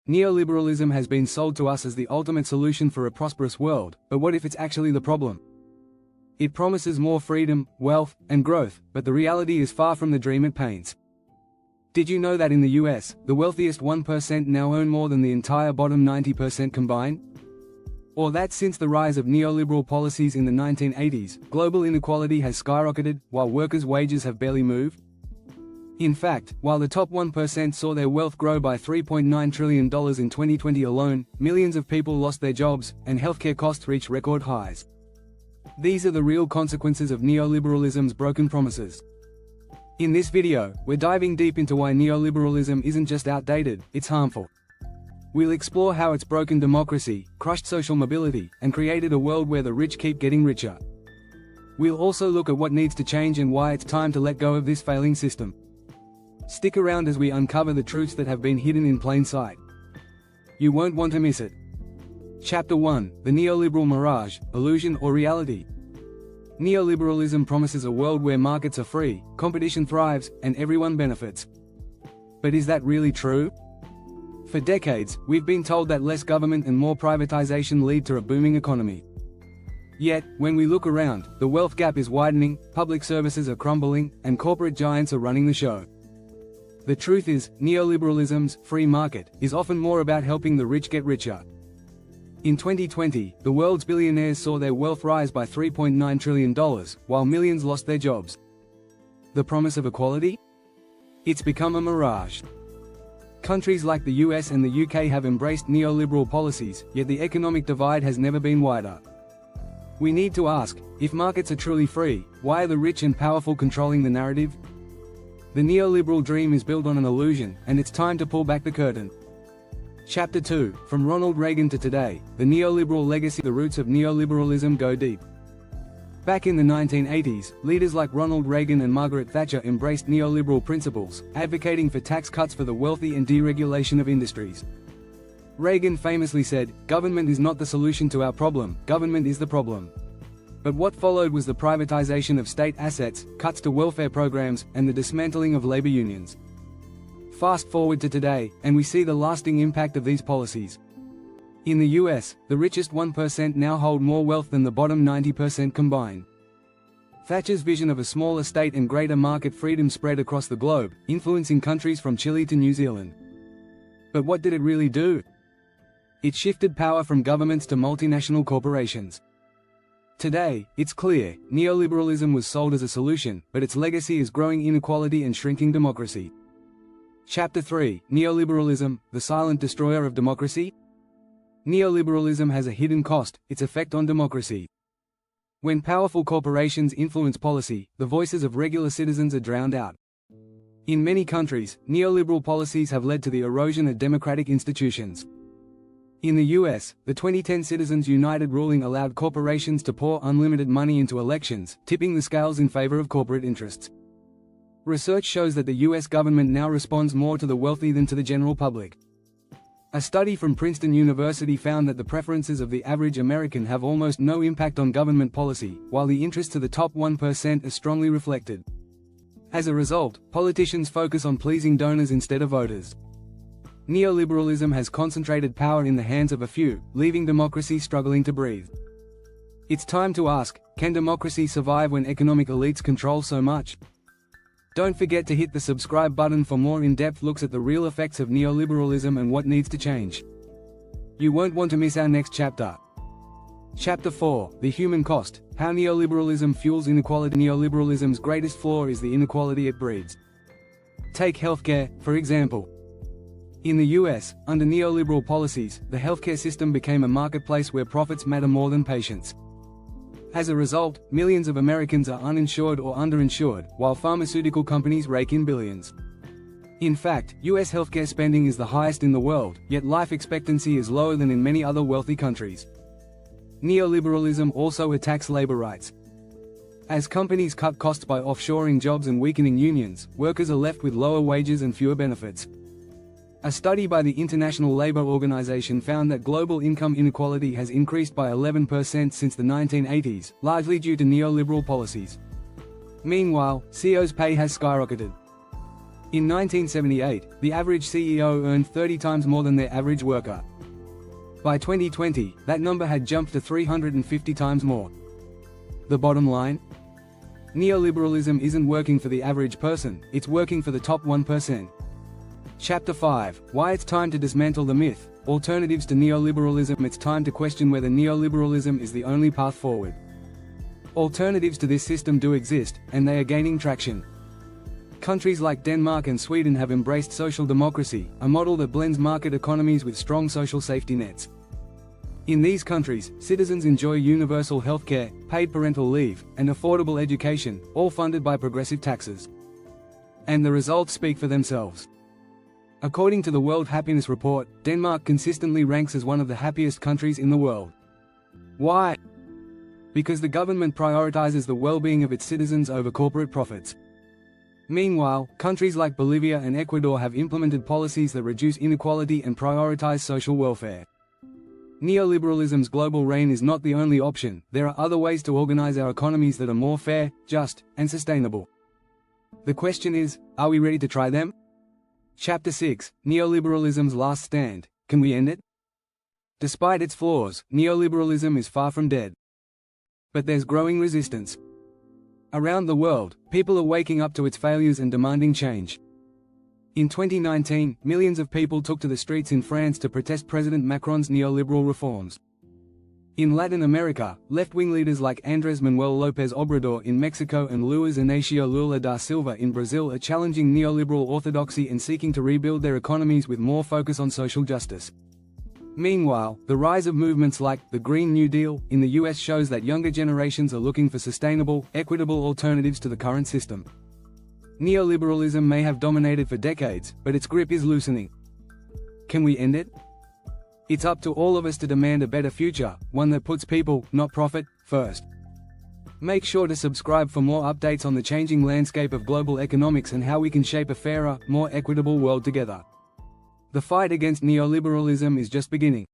Neoliberalism has been sold to us as the ultimate solution for a prosperous world, but what if it's actually the problem? It promises more freedom, wealth, and growth, but the reality is far from the dream it paints. Did you know that in the US, the wealthiest 1% now own more than the entire bottom 90% combined? Or that since the rise of neoliberal policies in the 1980s, global inequality has skyrocketed, while workers' wages have barely moved? In fact, while the top 1% saw their wealth grow by $3.9 trillion in 2020 alone, millions of people lost their jobs, and healthcare costs reached record highs. These are the real consequences of neoliberalism's broken promises. In this video, we're diving deep into why neoliberalism isn't just outdated, it's harmful. We'll explore how it's broken democracy, crushed social mobility, and created a world where the rich keep getting richer. We'll also look at what needs to change and why it's time to let go of this failing system. Stick around as we uncover the truths that have been hidden in plain sight. You won't want to miss it. Chapter 1: The Neoliberal Mirage, Illusion or Reality. Neoliberalism promises a world where markets are free, competition thrives, and everyone benefits. But is that really true? For decades, we've been told that less government and more privatization lead to a booming economy. Yet, when we look around, the wealth gap is widening, public services are crumbling, and corporate giants are running the show. The truth is, neoliberalism's free market is often more about helping the rich get richer. In 2020, the world's billionaires saw their wealth rise by $3.9 trillion, while millions lost their jobs. The promise of equality? It's become a mirage. Countries like the US and the UK have embraced neoliberal policies, yet the economic divide has never been wider. We need to ask, if markets are truly free, why are the rich and powerful controlling the narrative? The neoliberal dream is built on an illusion, and it's time to pull back the curtain. Chapter 2: From Ronald Reagan to today, the neoliberal legacy. The roots of neoliberalism go deep. Back in the 1980s, leaders like Ronald Reagan and Margaret Thatcher embraced neoliberal principles, advocating for tax cuts for the wealthy and deregulation of industries. Reagan famously said, "Government is not the solution to our problem, government is the problem." But what followed was the privatization of state assets, cuts to welfare programs, and the dismantling of labor unions. Fast forward to today, and we see the lasting impact of these policies. In the US, the richest 1% now hold more wealth than the bottom 90% combined. Thatcher's vision of a smaller state and greater market freedom spread across the globe, influencing countries from Chile to New Zealand. But what did it really do? It shifted power from governments to multinational corporations. Today, it's clear, neoliberalism was sold as a solution, but its legacy is growing inequality and shrinking democracy. Chapter 3: Neoliberalism, the silent destroyer of democracy. Neoliberalism has a hidden cost: its effect on democracy. When powerful corporations influence policy, the voices of regular citizens are drowned out. In many countries, neoliberal policies have led to the erosion of democratic institutions. In the US, the 2010 Citizens United ruling allowed corporations to pour unlimited money into elections, tipping the scales in favor of corporate interests. Research shows that the US government now responds more to the wealthy than to the general public. A study from Princeton University found that the preferences of the average American have almost no impact on government policy, while the interests of the top 1% are strongly reflected. As a result, politicians focus on pleasing donors instead of voters. Neoliberalism has concentrated power in the hands of a few, leaving democracy struggling to breathe. It's time to ask, can democracy survive when economic elites control so much? Don't forget to hit the subscribe button for more in-depth looks at the real effects of neoliberalism and what needs to change. You won't want to miss our next chapter. Chapter 4: The Human Cost, How Neoliberalism Fuels Inequality. Neoliberalism's greatest flaw is the inequality it breeds. Take healthcare, for example. In the US, under neoliberal policies, the healthcare system became a marketplace where profits matter more than patients. As a result, millions of Americans are uninsured or underinsured, while pharmaceutical companies rake in billions. In fact, US healthcare spending is the highest in the world, yet life expectancy is lower than in many other wealthy countries. Neoliberalism also attacks labor rights. As companies cut costs by offshoring jobs and weakening unions, workers are left with lower wages and fewer benefits. A study by the International Labour Organization found that global income inequality has increased by 11% since the 1980s, largely due to neoliberal policies. Meanwhile, CEOs' pay has skyrocketed. In 1978, the average CEO earned 30 times more than their average worker. By 2020, that number had jumped to 350 times more. The bottom line? Neoliberalism isn't working for the average person, it's working for the top 1%. Chapter 5, Why it's time to dismantle the myth, alternatives to neoliberalism. It's time to question whether neoliberalism is the only path forward. Alternatives to this system do exist, and they are gaining traction. Countries like Denmark and Sweden have embraced social democracy, a model that blends market economies with strong social safety nets. In these countries, citizens enjoy universal healthcare, paid parental leave, and affordable education, all funded by progressive taxes. And the results speak for themselves. According to the World Happiness Report, Denmark consistently ranks as one of the happiest countries in the world. Why? Because the government prioritizes the well-being of its citizens over corporate profits. Meanwhile, countries like Bolivia and Ecuador have implemented policies that reduce inequality and prioritize social welfare. Neoliberalism's global reign is not the only option. There are other ways to organize our economies that are more fair, just, and sustainable. The question is, are we ready to try them? Chapter 6, Neoliberalism's Last Stand. Can we end it? Despite its flaws, neoliberalism is far from dead. But there's growing resistance. Around the world, people are waking up to its failures and demanding change. In 2019, millions of people took to the streets in France to protest President Macron's neoliberal reforms. In Latin America, left-wing leaders like Andrés Manuel López Obrador in Mexico and Luiz Inácio Lula da Silva in Brazil are challenging neoliberal orthodoxy and seeking to rebuild their economies with more focus on social justice. Meanwhile, the rise of movements like the Green New Deal in the US shows that younger generations are looking for sustainable, equitable alternatives to the current system. Neoliberalism may have dominated for decades, but its grip is loosening. Can we end it? It's up to all of us to demand a better future, one that puts people, not profit, first. Make sure to subscribe for more updates on the changing landscape of global economics and how we can shape a fairer, more equitable world together. The fight against neoliberalism is just beginning.